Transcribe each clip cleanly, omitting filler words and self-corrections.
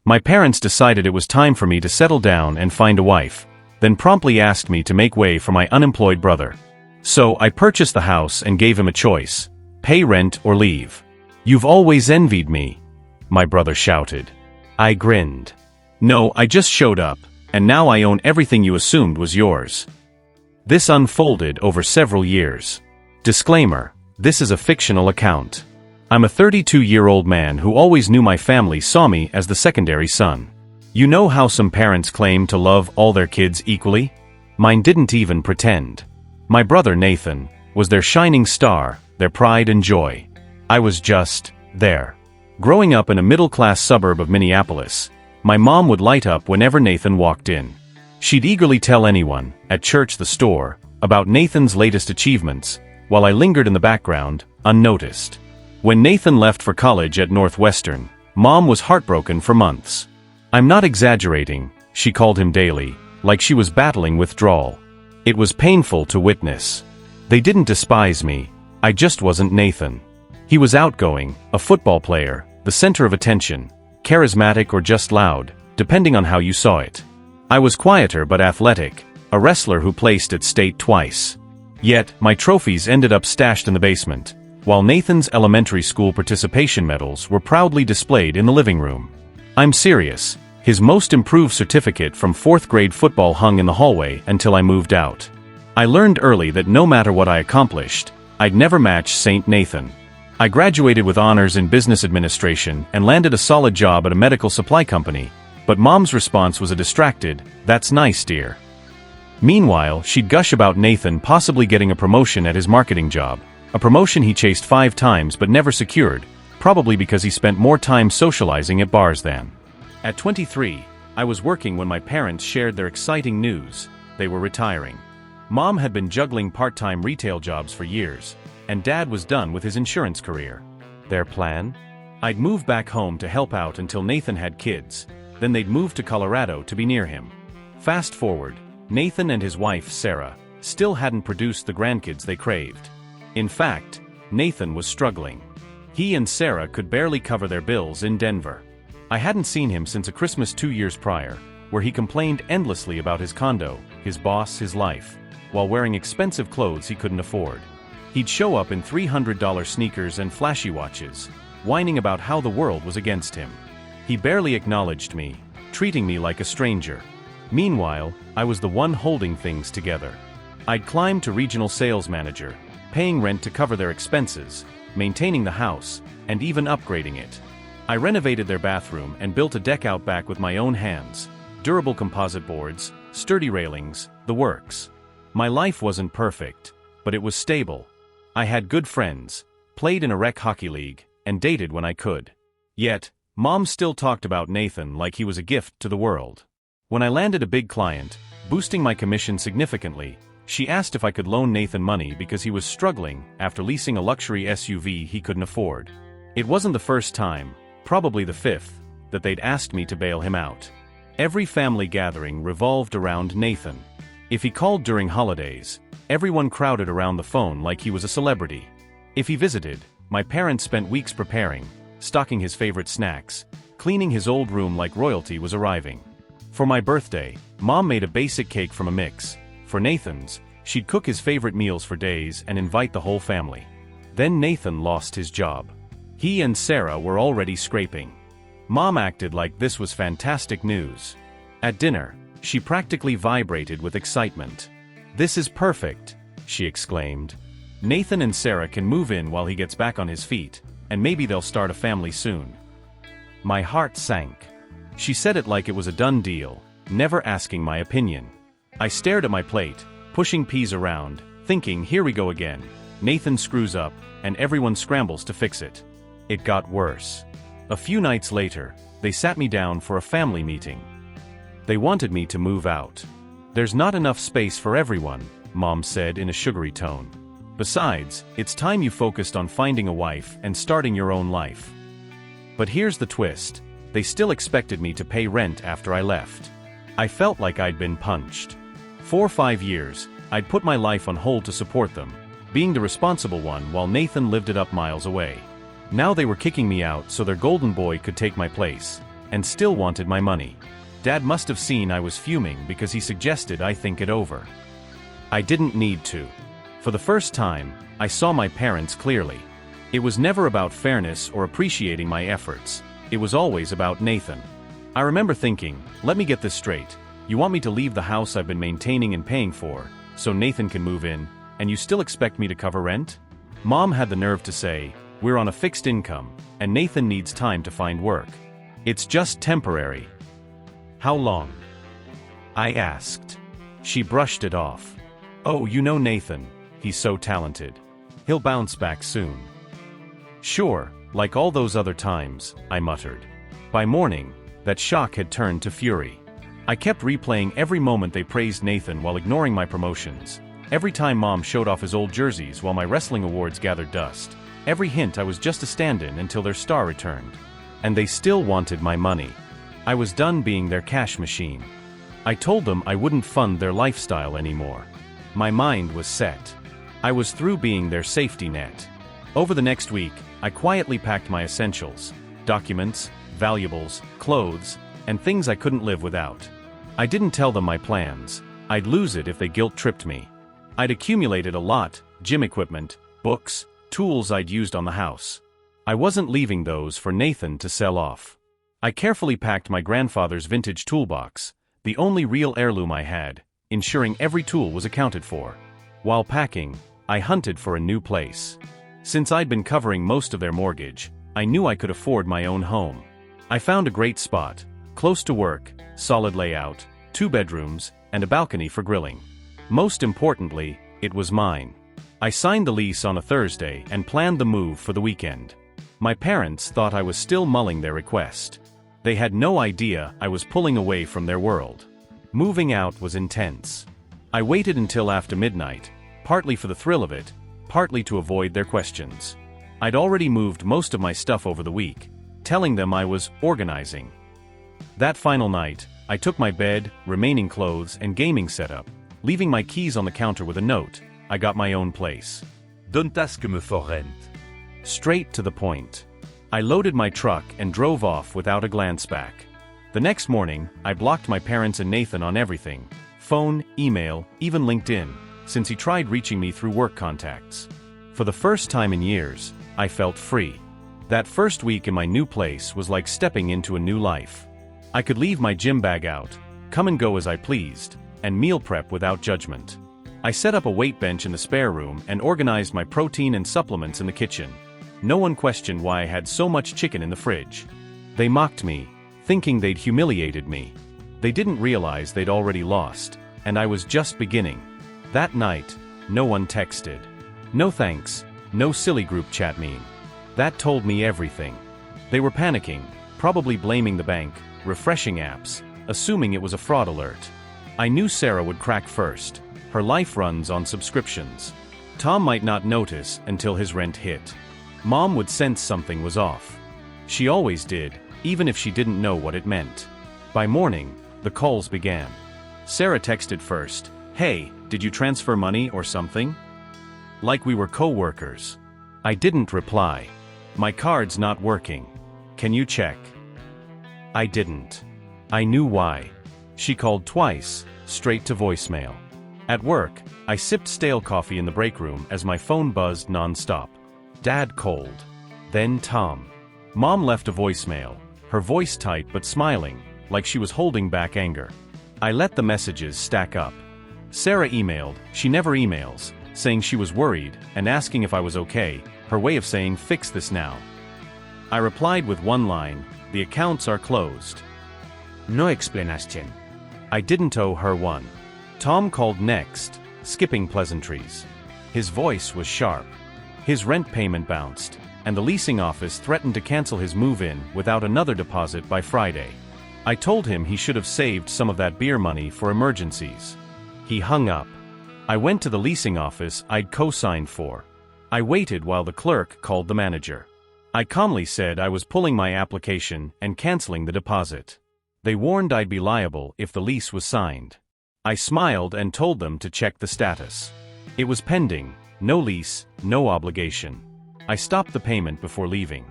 My parents decided it was time for me to settle down and find a wife, then promptly asked me to make way for my unemployed brother. So I purchased the house and gave him a choice: pay rent or leave. "You've always envied me," my brother shouted. I grinned. "No, I just showed up, and now I own everything you assumed was yours." This unfolded over several years. Disclaimer: this is a fictional account. I'm a 32-year-old man who always knew my family saw me as the secondary son. You know how some parents claim to love all their kids equally? Mine didn't even pretend. My brother Nathan was their shining star, their pride and joy. I was just there. Growing up in a middle-class suburb of Minneapolis, my mom would light up whenever Nathan walked in. She'd eagerly tell anyone, at church, the store, about Nathan's latest achievements, while I lingered in the background, unnoticed. When Nathan left for college at Northwestern, Mom was heartbroken for months. I'm not exaggerating, she called him daily, like she was battling withdrawal. It was painful to witness. They didn't despise me, I just wasn't Nathan. He was outgoing, a football player, the center of attention, charismatic or just loud, depending on how you saw it. I was quieter but athletic, a wrestler who placed at state twice. Yet, my trophies ended up stashed in the basement, while Nathan's elementary school participation medals were proudly displayed in the living room. I'm serious, his most improved certificate from 4th grade football hung in the hallway until I moved out. I learned early that no matter what I accomplished, I'd never match Saint Nathan. I graduated with honors in business administration and landed a solid job at a medical supply company, but Mom's response was a distracted, "That's nice, dear." Meanwhile, she'd gush about Nathan possibly getting a promotion at his marketing job, a promotion he chased 5 times but never secured, probably because he spent more time socializing at bars than. At 23, I was working when my parents shared their exciting news: they were retiring. Mom had been juggling part-time retail jobs for years, and Dad was done with his insurance career. Their plan? I'd move back home to help out until Nathan had kids, then they'd move to Colorado to be near him. Fast forward, Nathan and his wife Sarah still hadn't produced the grandkids they craved. In fact, Nathan was struggling. He and Sarah could barely cover their bills in Denver. I hadn't seen him since a Christmas 2 years prior, where he complained endlessly about his condo, his boss, his life, while wearing expensive clothes he couldn't afford. He'd show up in $300 sneakers and flashy watches, whining about how the world was against him. He barely acknowledged me, treating me like a stranger. Meanwhile, I was the one holding things together. I'd climbed to regional sales manager, paying rent to cover their expenses, maintaining the house, and even upgrading it. I renovated their bathroom and built a deck out back with my own hands, durable composite boards, sturdy railings, the works. My life wasn't perfect, but it was stable. I had good friends, played in a rec hockey league, and dated when I could. Yet, Mom still talked about Nathan like he was a gift to the world. When I landed a big client, boosting my commission significantly, she asked if I could loan Nathan money because he was struggling after leasing a luxury SUV he couldn't afford. It wasn't the first time, probably the 5th, that they'd asked me to bail him out. Every family gathering revolved around Nathan. If he called during holidays, everyone crowded around the phone like he was a celebrity. If he visited, my parents spent weeks preparing, stocking his favorite snacks, cleaning his old room like royalty was arriving. For my birthday, Mom made a basic cake from a mix. For Nathan's, she'd cook his favorite meals for days and invite the whole family. Then Nathan lost his job. He and Sarah were already scraping. Mom acted like this was fantastic news. At dinner, she practically vibrated with excitement. "This is perfect," she exclaimed. "Nathan and Sarah can move in while he gets back on his feet, and maybe they'll start a family soon." My heart sank. She said it like it was a done deal, never asking my opinion. I stared at my plate, pushing peas around, thinking, here we go again. Nathan screws up, and everyone scrambles to fix it. It got worse. A few nights later, they sat me down for a family meeting. They wanted me to move out. "There's not enough space for everyone," Mom said in a sugary tone. "Besides, it's time you focused on finding a wife and starting your own life." But here's the twist. They still expected me to pay rent after I left. I felt like I'd been punched. For 5 years, I'd put my life on hold to support them, being the responsible one while Nathan lived it up miles away. Now they were kicking me out so their golden boy could take my place. and still wanted my money. Dad must have seen I was fuming because he suggested I think it over. I didn't need to. For the first time, I saw my parents clearly. It was never about fairness or appreciating my efforts. It was always about Nathan. I remember thinking, let me get this straight. You want me to leave the house I've been maintaining and paying for, so Nathan can move in, and you still expect me to cover rent? Mom had the nerve to say, we're on a fixed income, and Nathan needs time to find work. It's just temporary. How long? I asked. She brushed it off. Oh, you know Nathan. He's so talented. He'll bounce back soon. Sure, like all those other times, I muttered. By morning, that shock had turned to fury. I kept replaying every moment they praised Nathan while ignoring my promotions. Every time Mom showed off his old jerseys while my wrestling awards gathered dust. Every hint I was just a stand-in until their star returned. And they still wanted my money. I was done being their cash machine. I told them I wouldn't fund their lifestyle anymore. My mind was set. I was through being their safety net. Over the next week, I quietly packed my essentials, documents, valuables, clothes, and things I couldn't live without. I didn't tell them my plans. I'd lose it if they guilt-tripped me. I'd accumulated a lot, gym equipment, books, tools I'd used on the house. I wasn't leaving those for Nathan to sell off. I carefully packed my grandfather's vintage toolbox, the only real heirloom I had, ensuring every tool was accounted for. While packing, I hunted for a new place. Since I'd been covering most of their mortgage, I knew I could afford my own home. I found a great spot, close to work, solid layout, 2 bedrooms, and a balcony for grilling. Most importantly, it was mine. I signed the lease on a Thursday and planned the move for the weekend. My parents thought I was still mulling their request. They had no idea I was pulling away from their world. Moving out was intense. I waited until after midnight, partly for the thrill of it, partly to avoid their questions. I'd already moved most of my stuff over the week, telling them I was organizing. That final night, I took my bed, remaining clothes, and gaming setup, leaving my keys on the counter with a note. I got my own place. Don't ask me for rent. Straight to the point. I loaded my truck and drove off without a glance back. The next morning, I blocked my parents and Nathan on everything: phone, email, even LinkedIn, since he tried reaching me through work contacts. For the first time in years, I felt free. That first week in my new place was like stepping into a new life. I could leave my gym bag out, come and go as I pleased, and meal prep without judgment. I set up a weight bench in the spare room and organized my protein and supplements in the kitchen. No one questioned why I had so much chicken in the fridge. They mocked me, thinking they'd humiliated me. They didn't realize they'd already lost, and I was just beginning. That night, no one texted. No thanks, no silly group chat meme. That told me everything. They were panicking, probably blaming the bank, refreshing apps, assuming it was a fraud alert. I knew Sarah would crack first. Her life runs on subscriptions. Tom might not notice until his rent hit. Mom would sense something was off. She always did, even if she didn't know what it meant. By morning, the calls began. Sarah texted first, "Hey, did you transfer money or something?" Like we were co-workers. I didn't reply. "My card's not working. Can you check?" I didn't. I knew why. She called twice, straight to voicemail. At work, I sipped stale coffee in the break room as my phone buzzed non-stop. Dad called. Then Tom. Mom left a voicemail, her voice tight but smiling, like she was holding back anger. I let the messages stack up. Sarah emailed, she never emails, saying she was worried and asking if I was okay, her way of saying fix this now. I replied with one line, "The accounts are closed." No explanation. I didn't owe her one. Tom called next, skipping pleasantries. His voice was sharp. His rent payment bounced, and the leasing office threatened to cancel his move-in without another deposit by Friday. I told him he should have saved some of that beer money for emergencies. He hung up. I went to the leasing office I'd co-signed for. I waited while the clerk called the manager. I calmly said I was pulling my application and canceling the deposit. They warned I'd be liable if the lease was signed. I smiled and told them to check the status. It was pending, no lease, no obligation. I stopped the payment before leaving.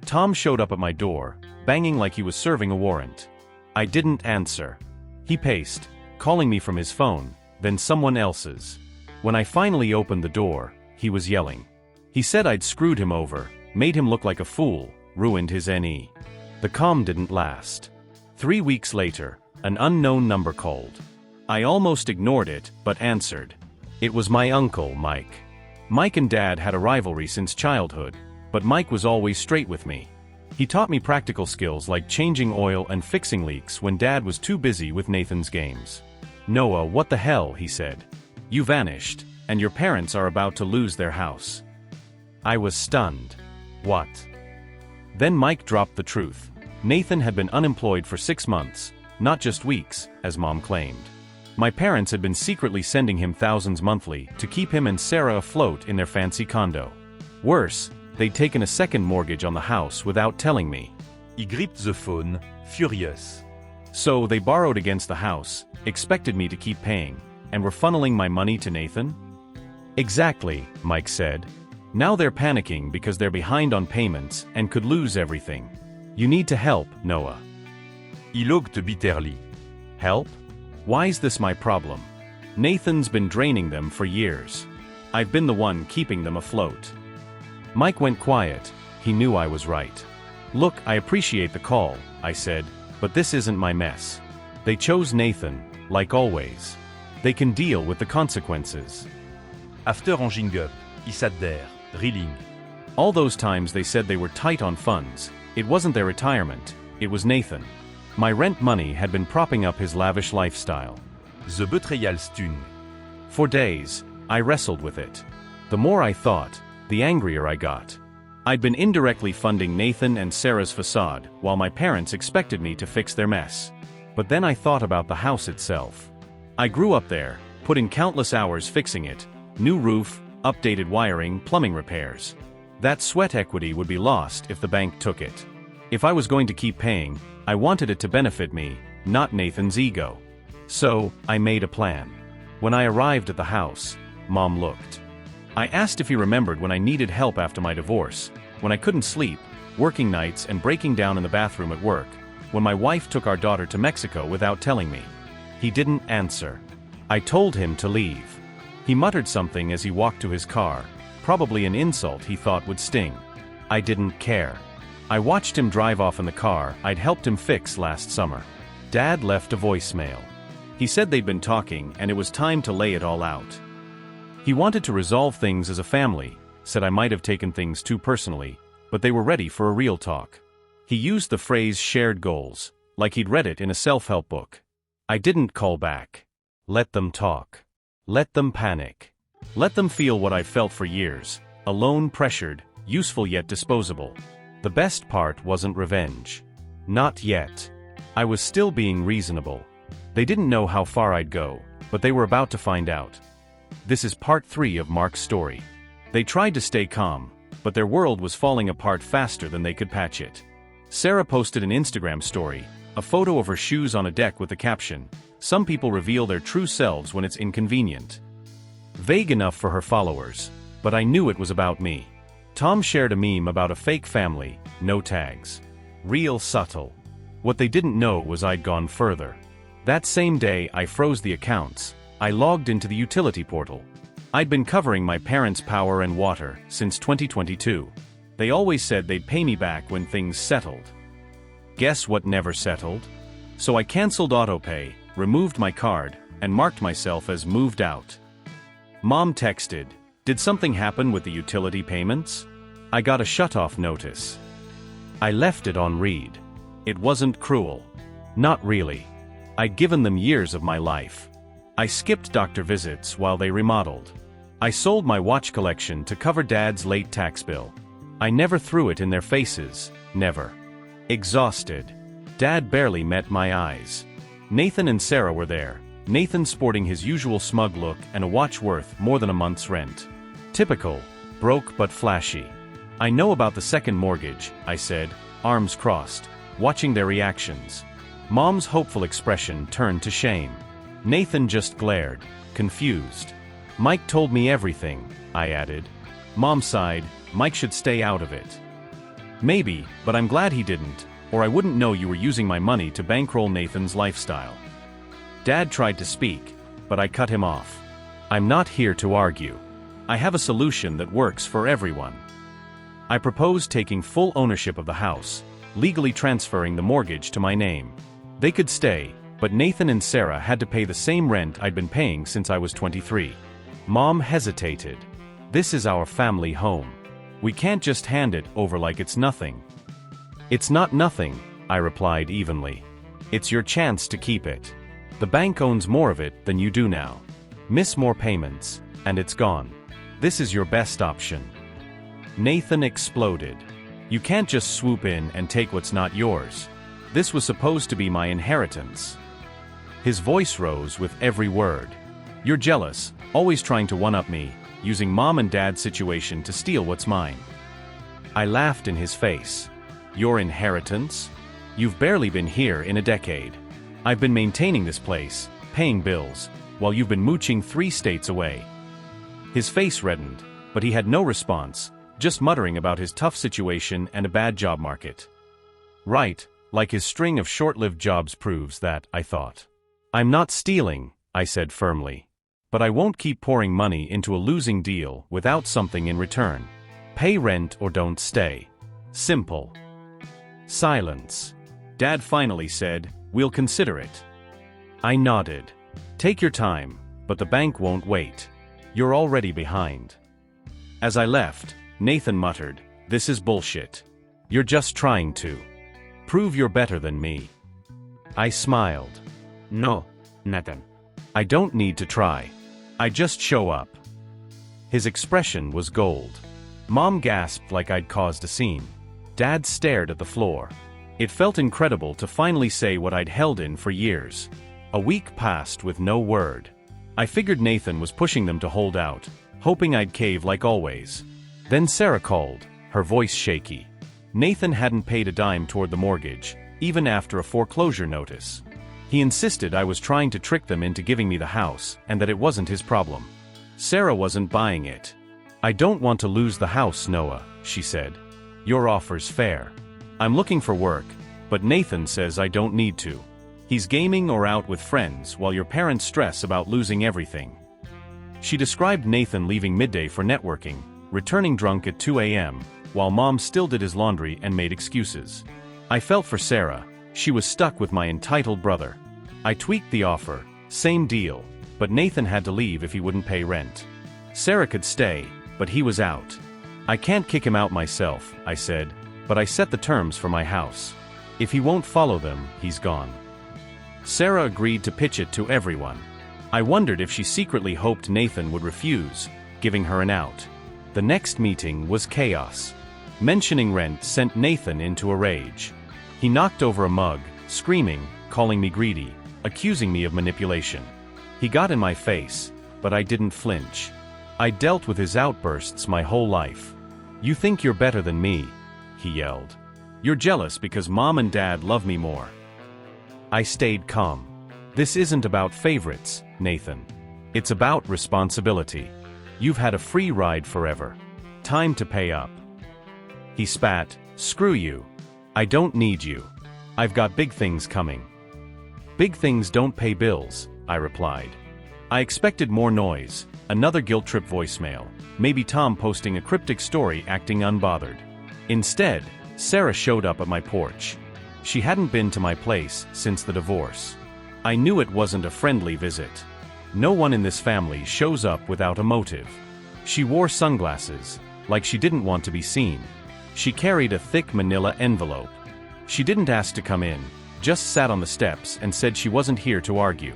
Tom showed up at my door, banging like he was serving a warrant. I didn't answer. He paced, calling me from his phone, then someone else's. When I finally opened the door, he was yelling. He said I'd screwed him over, made him look like a fool, ruined his NE. The calm didn't last. 3 weeks later, an unknown number called. I almost ignored it, but answered. It was my uncle, Mike. Mike and Dad had a rivalry since childhood, but Mike was always straight with me. He taught me practical skills like changing oil and fixing leaks when Dad was too busy with Nathan's games. Noah, what the hell, he said. You vanished, and your parents are about to lose their house. I was stunned. What? Then Mike dropped the truth. Nathan had been unemployed for 6 months, not just weeks, as Mom claimed. My parents had been secretly sending him thousands monthly to keep him and Sarah afloat in their fancy condo. Worse, they'd taken a second mortgage on the house without telling me. He gripped the phone, furious. So they borrowed against the house, expected me to keep paying, and were funneling my money to Nathan? Exactly, Mike said. Now they're panicking because they're behind on payments and could lose everything. You need to help, Noah. He looked bitterly. Help? Why's this my problem? Nathan's been draining them for years. I've been the one keeping them afloat. Mike went quiet. He knew I was right. Look, I appreciate the call, I said, but this isn't my mess. They chose Nathan, like always. They can deal with the consequences. After hanging up, he sat there, reeling. All those times they said they were tight on funds, it wasn't their retirement, it was Nathan. My rent money had been propping up his lavish lifestyle. The betrayal stung. For days, I wrestled with it. The more I thought, the angrier I got. I'd been indirectly funding Nathan and Sarah's facade while my parents expected me to fix their mess. But then I thought about the house itself. I grew up there, put in countless hours fixing it, new roof, updated wiring, plumbing repairs. That sweat equity would be lost if the bank took it. If I was going to keep paying, I wanted it to benefit me, not Nathan's ego. So, I made a plan. When I arrived at the house, Mom looked. I asked if he remembered when I needed help after my divorce, when I couldn't sleep, working nights and breaking down in the bathroom at work, when my wife took our daughter to Mexico without telling me. He didn't answer. I told him to leave. He muttered something as he walked to his car, probably an insult he thought would sting. I didn't care. I watched him drive off in the car I'd helped him fix last summer. Dad left a voicemail. He said they'd been talking and it was time to lay it all out. He wanted to resolve things as a family, said I might have taken things too personally, but they were ready for a real talk. He used the phrase shared goals, like he'd read it in a self-help book. I didn't call back. Let them talk. Let them panic. Let them feel what I've felt for years, alone, pressured, useful yet disposable. The best part wasn't revenge. Not yet. I was still being reasonable. They didn't know how far I'd go, but they were about to find out. This is part 3 of Mark's story. They tried to stay calm, but their world was falling apart faster than they could patch it. Sarah posted an Instagram story, a photo of her shoes on a deck with the caption, "Some people reveal their true selves when it's inconvenient." Vague enough for her followers, but I knew it was about me. Tom shared a meme about a fake family, no tags. Real subtle. What they didn't know was I'd gone further. That same day I froze the accounts. I logged into the utility portal. I'd been covering my parents' power and water since 2022. They always said they'd pay me back when things settled. Guess what never settled? So I canceled autopay, removed my card, and marked myself as moved out. Mom texted, "Did something happen with the utility payments?" I got a shutoff notice. I left it on read. It wasn't cruel. Not really. I'd given them years of my life. I skipped doctor visits while they remodeled. I sold my watch collection to cover Dad's late tax bill. I never threw it in their faces, never. Exhausted. Dad barely met my eyes. Nathan and Sarah were there, Nathan sporting his usual smug look and a watch worth more than a month's rent. Typical, broke but flashy. "I know about the second mortgage," I said, arms crossed, watching their reactions. Mom's hopeful expression turned to shame. Nathan just glared, confused. "Mike told me everything," I added. Mom sighed, "Mike should stay out of it." "Maybe, but I'm glad he didn't, or I wouldn't know you were using my money to bankroll Nathan's lifestyle. Dad tried to speak, but I cut him off. I'm not here to argue. I have a solution that works for everyone. I proposed taking full ownership of the house, legally transferring the mortgage to my name. They could stay, but Nathan and Sarah had to pay the same rent I'd been paying since I was 23. Mom hesitated. This is our family home. We can't just hand it over like it's nothing. It's not nothing, I replied evenly. It's your chance to keep it. The bank owns more of it than you do now. Miss more payments, and it's gone. This is your best option. Nathan exploded. You can't just swoop in and take what's not yours. This was supposed to be my inheritance. His voice rose with every word. You're jealous, always trying to one-up me, using mom and dad's situation to steal what's mine. I laughed in his face. Your inheritance? You've barely been here in a decade. I've been maintaining this place, paying bills, while you've been mooching 3 states away. His face reddened, but he had no response, just muttering about his tough situation and a bad job market. Right, like his string of short-lived jobs proves that, I thought. I'm not stealing, I said firmly. But I won't keep pouring money into a losing deal without something in return. Pay rent or don't stay. Simple. Silence. Dad finally said, we'll consider it. I nodded. Take your time, but the bank won't wait. You're already behind. As I left, Nathan muttered, this is bullshit. You're just trying to prove you're better than me. I smiled. No, Nathan. I don't need to try. I just show up. His expression was gold. Mom gasped like I'd caused a scene. Dad stared at the floor. It felt incredible to finally say what I'd held in for years. A week passed with no word. I figured Nathan was pushing them to hold out, hoping I'd cave like always. Then Sarah called, her voice shaky. Nathan hadn't paid a dime toward the mortgage, even after a foreclosure notice. He insisted I was trying to trick them into giving me the house, and that it wasn't his problem. Sarah wasn't buying it. I don't want to lose the house, Noah, she said. Your offer's fair. I'm looking for work, but Nathan says I don't need to. He's gaming or out with friends while your parents stress about losing everything. She described Nathan leaving midday for networking, returning drunk at 2 a.m., while Mom still did his laundry and made excuses. I felt for Sarah. She was stuck with my entitled brother. I tweaked the offer, same deal, but Nathan had to leave if he wouldn't pay rent. Sarah could stay, but he was out. I can't kick him out myself, I said, but I set the terms for my house. If he won't follow them, he's gone. Sarah agreed to pitch it to everyone. I wondered if she secretly hoped Nathan would refuse, giving her an out. The next meeting was chaos. Mentioning rent sent Nathan into a rage. He knocked over a mug, screaming, calling me greedy, accusing me of manipulation. He got in my face, but I didn't flinch. I dealt with his outbursts my whole life. You think you're better than me, he yelled. You're jealous because Mom and Dad love me more. I stayed calm. This isn't about favorites, Nathan. It's about responsibility. You've had a free ride forever. Time to pay up. He spat, screw you. I don't need you. I've got big things coming. Big things don't pay bills, I replied. I expected more noise, another guilt trip voicemail, maybe Tom posting a cryptic story acting unbothered. Instead, Sarah showed up at my porch. She hadn't been to my place since the divorce. I knew it wasn't a friendly visit. No one in this family shows up without a motive. She wore sunglasses, like she didn't want to be seen. She carried a thick manila envelope. She didn't ask to come in, just sat on the steps and said she wasn't here to argue.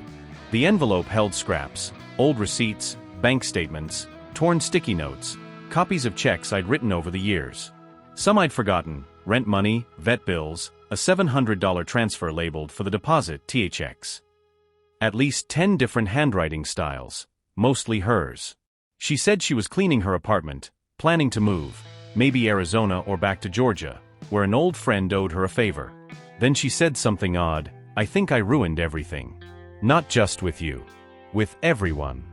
The envelope held scraps, old receipts, bank statements, torn sticky notes, copies of checks I'd written over the years. Some I'd forgotten, rent money, vet bills, a $700 transfer labeled for the deposit THX. At least 10 different handwriting styles, mostly hers. She said she was cleaning her apartment, planning to move, maybe Arizona or back to Georgia, where an old friend owed her a favor. Then she said something odd, I think I ruined everything. Not just with you. With everyone.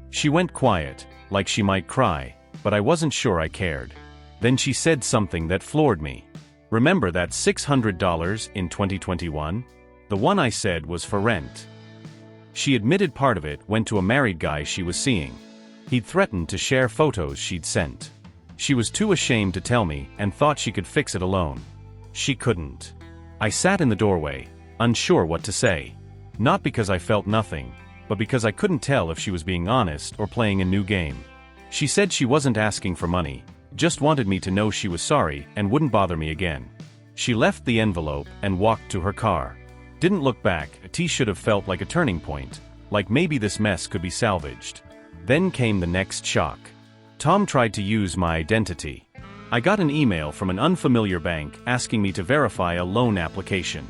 She went quiet, like she might cry, but I wasn't sure I cared. Then she said something that floored me. Remember that $600 in 2021? The one I said was for rent. She admitted part of it went to a married guy she was seeing. He'd threatened to share photos she'd sent. She was too ashamed to tell me and thought she could fix it alone. She couldn't. I sat in the doorway, unsure what to say. Not because I felt nothing, but because I couldn't tell if she was being honest or playing a new game. She said she wasn't asking for money, just wanted me to know she was sorry and wouldn't bother me again. She left the envelope and walked to her car. Didn't look back. It should have felt like a turning point, like maybe this mess could be salvaged. Then came the next shock. Tom tried to use my identity. I got an email from an unfamiliar bank asking me to verify a loan application.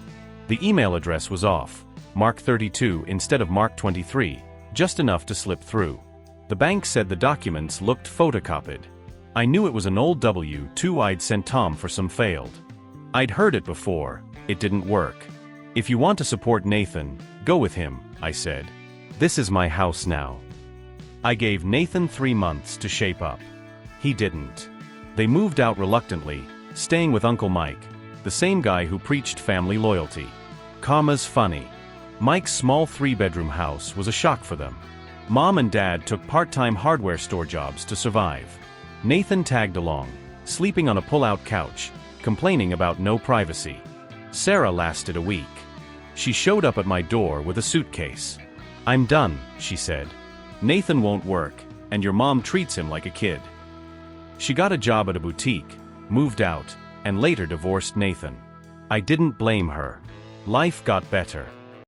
The email address was off, Mark 32 instead of Mark 23, just enough to slip through. The bank said the documents looked photocopied. I knew it was an old W-2 I'd sent Tom for some failed. I'd heard it before, it didn't work. If you want to support Nathan, go with him, I said. This is my house now. I gave Nathan 3 months to shape up. He didn't. They moved out reluctantly, staying with Uncle Mike, the same guy who preached family loyalty. Comma's funny. Mike's small 3-bedroom house was a shock for them. Mom and Dad took part-time hardware store jobs to survive. Nathan tagged along, sleeping on a pull-out couch, complaining about no privacy. Sarah lasted a week. She showed up at my door with a suitcase. "I'm done," she said. "Nathan won't work, and your mom treats him like a kid." She got a job at a boutique, moved out, and later divorced Nathan. I didn't blame her. Life got better.